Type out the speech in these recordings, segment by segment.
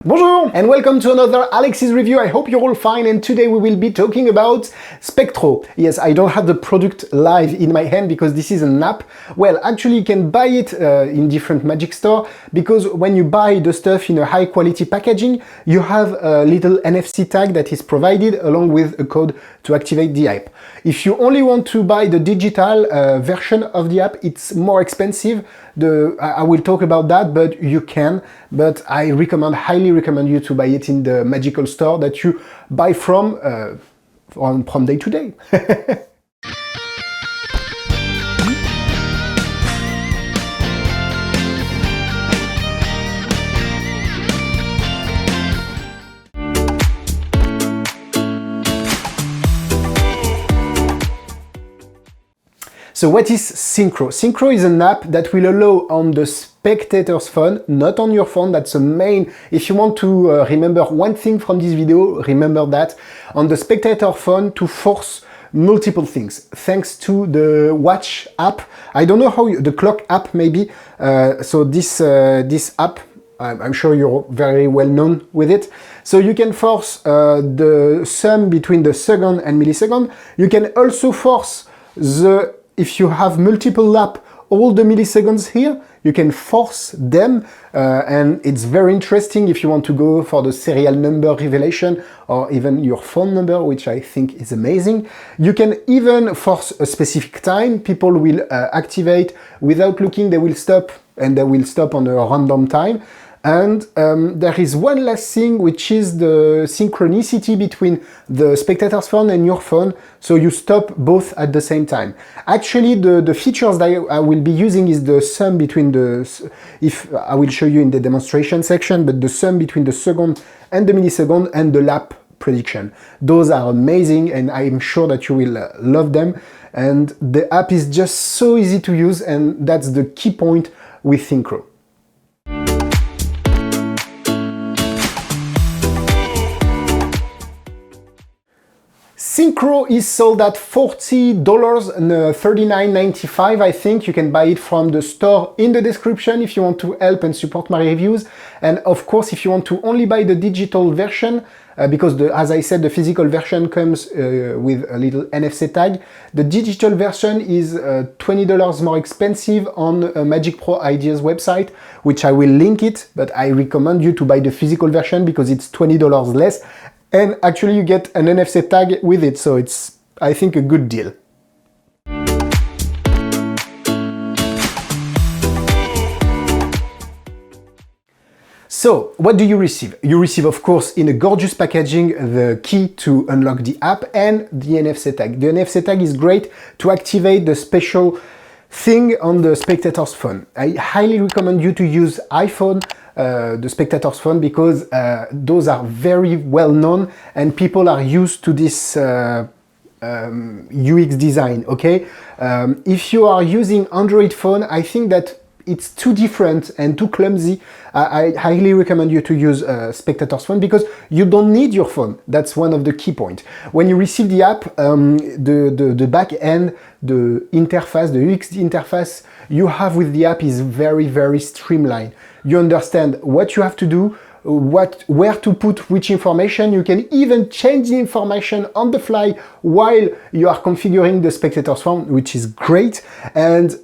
Bonjour and welcome to another Alexis review. I hope you're all fine, and today we will be talking about Spectro. Yes, I don't have the product live in my hand because this is an app. Well, actually you can buy it in different Magic Store, because when you buy the stuff in a high quality packaging, you have a little NFC tag that is provided along with a code to activate the app. If you only want to buy the digital version of the app, it's more expensive. I will talk about that, but you can. But I highly recommend you to buy it in the magical store that you buy from day to day. So what is Syncro? Syncro is an app that will allow on the spectator's phone, not on your phone. That's the main, if you want to remember one thing from this video, remember that, on the spectator phone to force multiple things. Thanks to the watch app, I don't know how the clock app maybe, so this app, I'm sure you're very well known with it. So you can force the sum between the second and millisecond. You can also force if you have multiple lap, all the milliseconds here, you can force them, and it's very interesting if you want to go for the serial number revelation or even your phone number, which I think is amazing. You can even force a specific time. People will activate without looking, they will stop, and they will stop on a random time. And there is one last thing, which is the synchronicity between the spectator's phone and your phone, so you stop both at the same time. Actually, the features that I will be using is the sum between if I will show you in the demonstration section, but the sum between the second and the millisecond and the lap prediction. Those are amazing, and I'm sure that you will love them. And the app is just so easy to use, and that's the key point with Syncro. Syncro is sold at $40 and $39.95, I think. You can buy it from the store in the description if you want to help and support my reviews. And of course, if you want to only buy the digital version, because as I said, the physical version comes with a little NFC tag. The digital version is $20 more expensive on Magic Pro Ideas website, which I will link it, but I recommend you to buy the physical version because it's $20 less. And actually you get an NFC tag with it, so it's, I think, a good deal. So, what do you receive? You receive, of course, in a gorgeous packaging, the key to unlock the app and the NFC tag. The NFC tag is great to activate the special thing on the spectator's phone. I highly recommend you to use iPhone, the spectator's phone, because those are very well known and people are used to this UX design, okay? If you are using Android phone, I think that it's too different and too clumsy. I highly recommend you to use spectator's phone because you don't need your phone. That's one of the key points. When you receive the app, the back end, the interface, the UX interface you have with the app is very, very streamlined. You understand what you have to do, where to put which information. You can even change the information on the fly while you are configuring the spectator's phone, which is great. And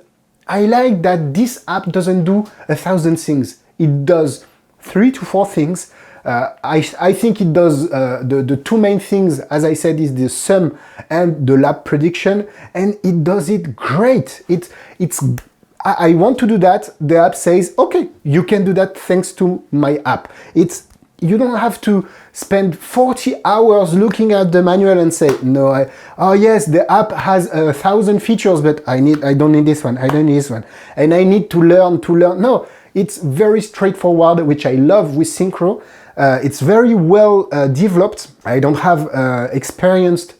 I like that this app doesn't do 1,000 things. It does 3 to 4 things. I think it does the two main things, as I said, is the sum and the lap prediction, and it does it great. I want to do that. The app says, okay, you can do that thanks to my app. You don't have to spend 40 hours looking at the manual and say, no, oh yes, the app has 1,000 features, but I don't need this one, I don't need this one, and I need to learn. No, it's very straightforward, which I love with Syncro. It's very well developed. I don't have experienced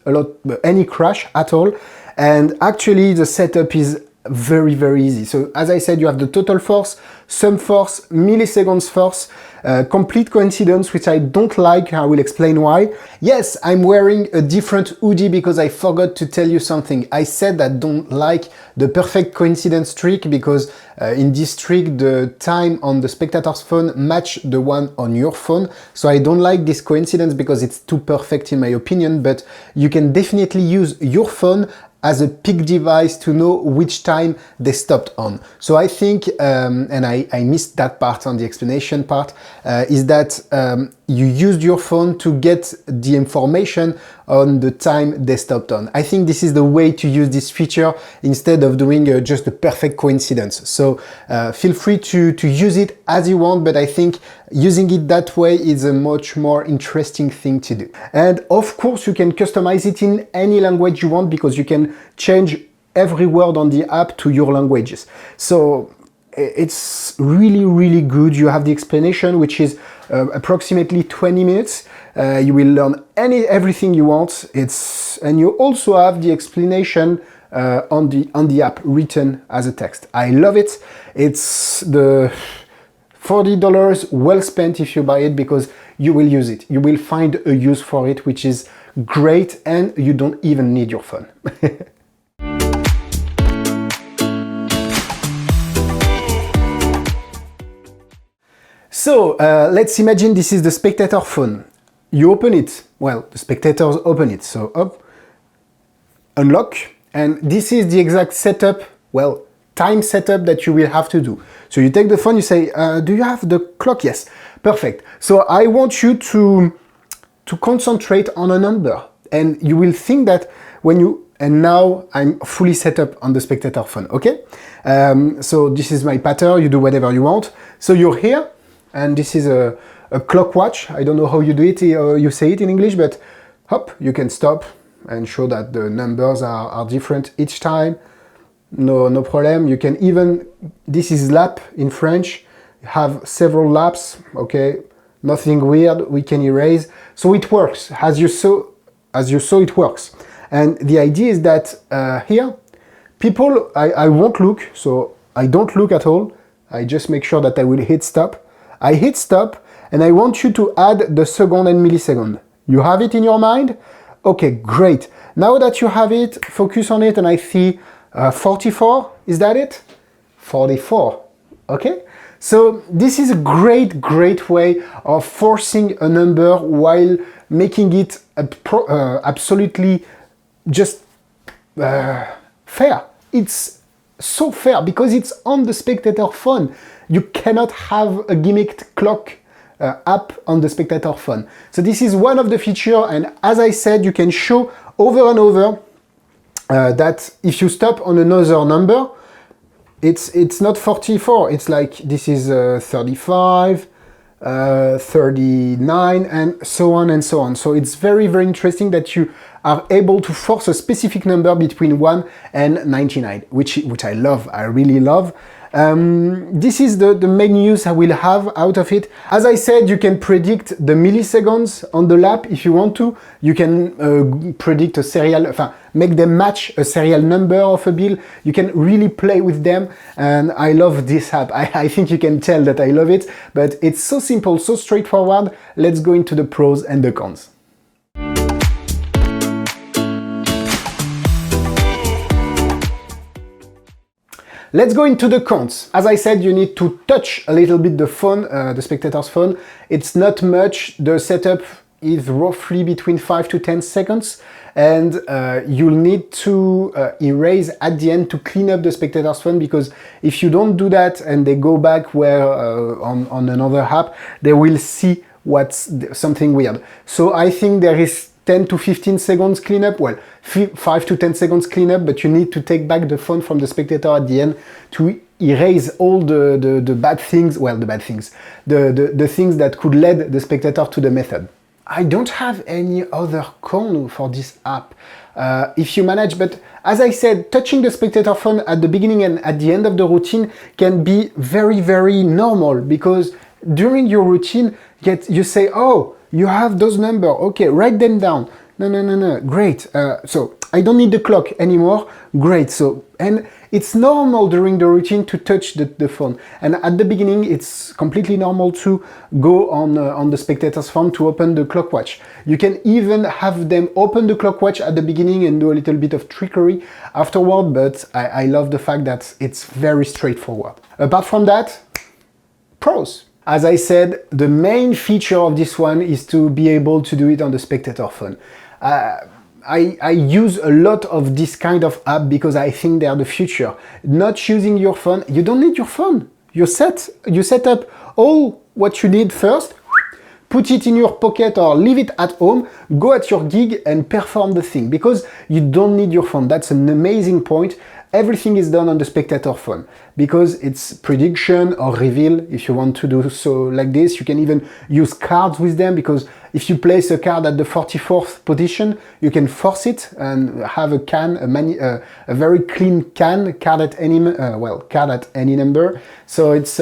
any crash at all, and actually the setup is very, very easy. So as I said, you have the total force, sum force, milliseconds force, complete coincidence, which I don't like. I will explain why. Yes, I'm wearing a different hoodie because I forgot to tell you something. I said I don't like the perfect coincidence trick because in this trick, the time on the spectator's phone match the one on your phone. So I don't like this coincidence because it's too perfect in my opinion, but you can definitely use your phone as a peak device to know which time they stopped on. So I think, and I missed that part on the explanation part, is that you used your phone to get the information on the time they stopped on. I think this is the way to use this feature instead of doing just a perfect coincidence. So feel free to use it as you want, but I think using it that way is a much more interesting thing to do. And of course, you can customize it in any language you want because you can change every word on the app to your languages. So it's really, really good. You have the explanation, which is approximately 20 minutes. You will learn everything you want. And you also have the explanation on the app written as a text. I love it. It's the $40 well spent if you buy it because you will use it. You will find a use for it, which is great, and you don't even need your phone. So let's imagine this is the spectator phone. You open it. Well, the spectators open it. So up, unlock, and this is the exact setup, well, time setup that you will have to do. So you take the phone, you say, do you have the clock? Yes, perfect. So I want you to concentrate on a number, and you will think that when you, and now I'm fully set up on the spectator phone, okay? So this is my pattern, you do whatever you want. So you're here, and this is a clock watch. I don't know how you do it, you say it in English, but hop, you can stop and show that the numbers are different each time. No problem. You can even, this is lap in French, have several laps, okay? Nothing weird, we can erase. So it works, as you saw it works. And the idea is that here, people, I won't look, so I don't look at all. I just make sure that I will hit stop. I hit stop, and I want you to add the second and millisecond. You have it in your mind? Okay, great. Now that you have it, focus on it, and I see 44, is that it? 44, okay? So this is a great way of forcing a number while making it absolutely just fair. It's so fair because it's on the spectator phone. You cannot have a gimmicked clock app on the spectator phone. So this is one of the features, and as I said, you can show over and over that if you stop on another number, it's not 44, it's like this is 35, 39, and so on and so on. So it's very interesting that you are able to force a specific number between 1 and 99, which I love, I really love. This is the main use I will have out of it. As I said, you can predict the milliseconds on the lap if you want to. You can predict a serial, make them match a serial number of a bill. You can really play with them, and I love this app. I think you can tell that I love it, but it's so simple, so straightforward. Let's go into the pros and the cons. Let's go into the cons. As I said, you need to touch a little bit the phone, the spectator's phone. It's not much. The setup is roughly between 5 to 10 seconds, and you'll need to erase at the end to clean up the spectator's phone, because if you don't do that and they go back where on another app, they will see what's something weird. So I think there is 10 to 15 seconds cleanup, well, 5 to 10 seconds cleanup, but you need to take back the phone from the spectator at the end to erase all the bad things, well, the things that could lead the spectator to the method. I don't have any other con for this app. If you manage, but as I said, touching the spectator phone at the beginning and at the end of the routine can be very normal, because during your routine, you say, oh, you have those numbers, okay, write them down. No. Great. So I don't need the clock anymore. Great. So, and it's normal during the routine to touch the phone. And at the beginning, it's completely normal to go on the spectator's phone to open the clock watch. You can even have them open the clock watch at the beginning and do a little bit of trickery afterward, but I love the fact that it's very straightforward. Apart from that, pros. As I said, the main feature of this one is to be able to do it on the spectator phone. I use a lot of this kind of app because I think they are the future. Not using your phone, you don't need your phone. You set up all what you need first, put it in your pocket or leave it at home, go at your gig and perform the thing because you don't need your phone. That's an amazing point. Everything is done on the spectator phone because it's prediction or reveal. If you want to do so like this, you can even use cards with them because if you place a card at the 44th position, you can force it and have a a very clean card at any number. So it's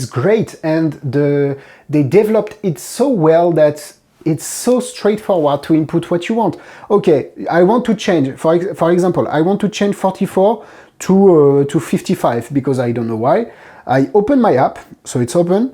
great, and they developed it so well that it's so straightforward to input what you want. Okay, I want to change, for example, I want to change 44 to 55 because I don't know why. I open my app, so it's open.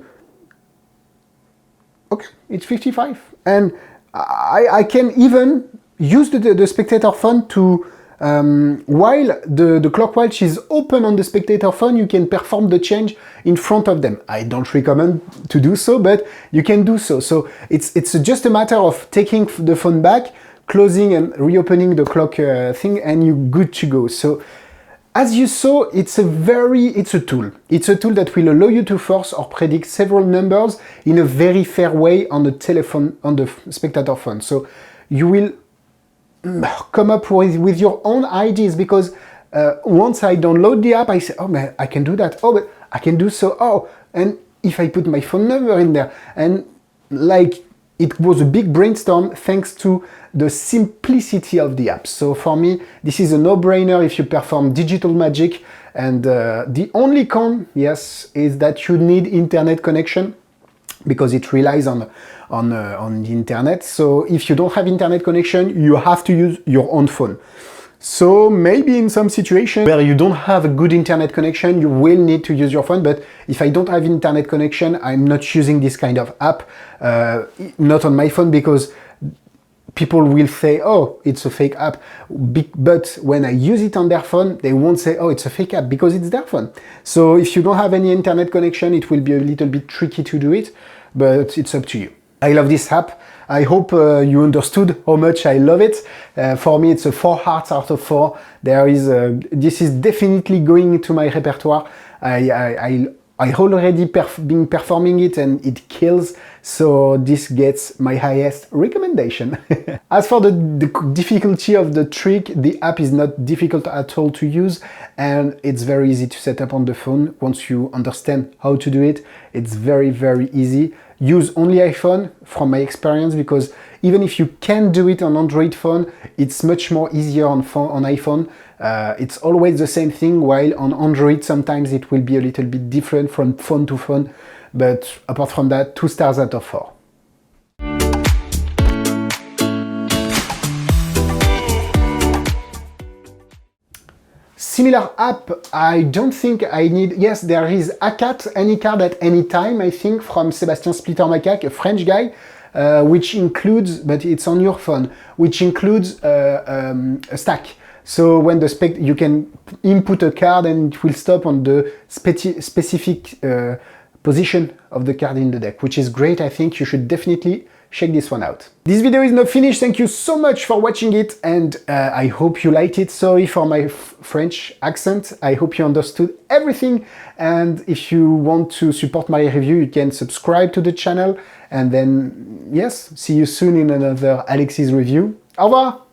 Okay, it's 55. And I can even use the spectator phone to, while the clock watch is open on the spectator phone, you can perform the change in front of them. I don't recommend to do so, but you can do so. So it's just a matter of taking the phone back, closing and reopening the clock thing, and you're good to go. So as you saw, it's a tool. It's a tool that will allow you to force or predict several numbers in a very fair way on the telephone, on the spectator phone. So you will come up with your own ideas because once I download the app, I say, oh man, I can do that. Oh, but I can do so. Oh, and if I put my phone number in there, and like it was a big brainstorm thanks to the simplicity of the app. So for me, this is a no-brainer if you perform digital magic. And the only con, yes, is that you need internet connection because it relies on the internet. So if you don't have internet connection, you have to use your own phone. So maybe in some situation where you don't have a good internet connection, you will need to use your phone. But if I don't have internet connection, I'm not using this kind of app, not on my phone, because people will say, oh, it's a fake app. But when I use it on their phone, they won't say, oh, it's a fake app, because it's their phone. So if you don't have any internet connection, it will be a little bit tricky to do it, but it's up to you. I love this app. I hope you understood how much I love it. For me, it's a 4 hearts out of 4. This is definitely going into my repertoire. I already been performing it and it kills, so this gets my highest recommendation. As for the difficulty of the trick, the app is not difficult at all to use, and it's very easy to set up on the phone. Once you understand how to do it, it's very, very easy. Use only iPhone from my experience, because even if you can do it on Android phone, it's much more easier on iPhone. It's always the same thing, while on Android sometimes it will be a little bit different from phone to phone, but apart from that, 2 stars out of 4. Similar app, I don't think I need. Yes, there is ACAT, any card at any time, I think, from Sébastien Splittermacaque, a French guy, which includes, but it's on your phone, which includes a stack. So when you can input a card and it will stop on the specific position of the card in the deck, which is great. I think you should definitely check this one out. This video is now finished. Thank you so much for watching it, and I hope you liked it. Sorry for my French accent. I hope you understood everything, and if you want to support my review, you can subscribe to the channel, and then yes, see you soon in another Alexis review. Au revoir!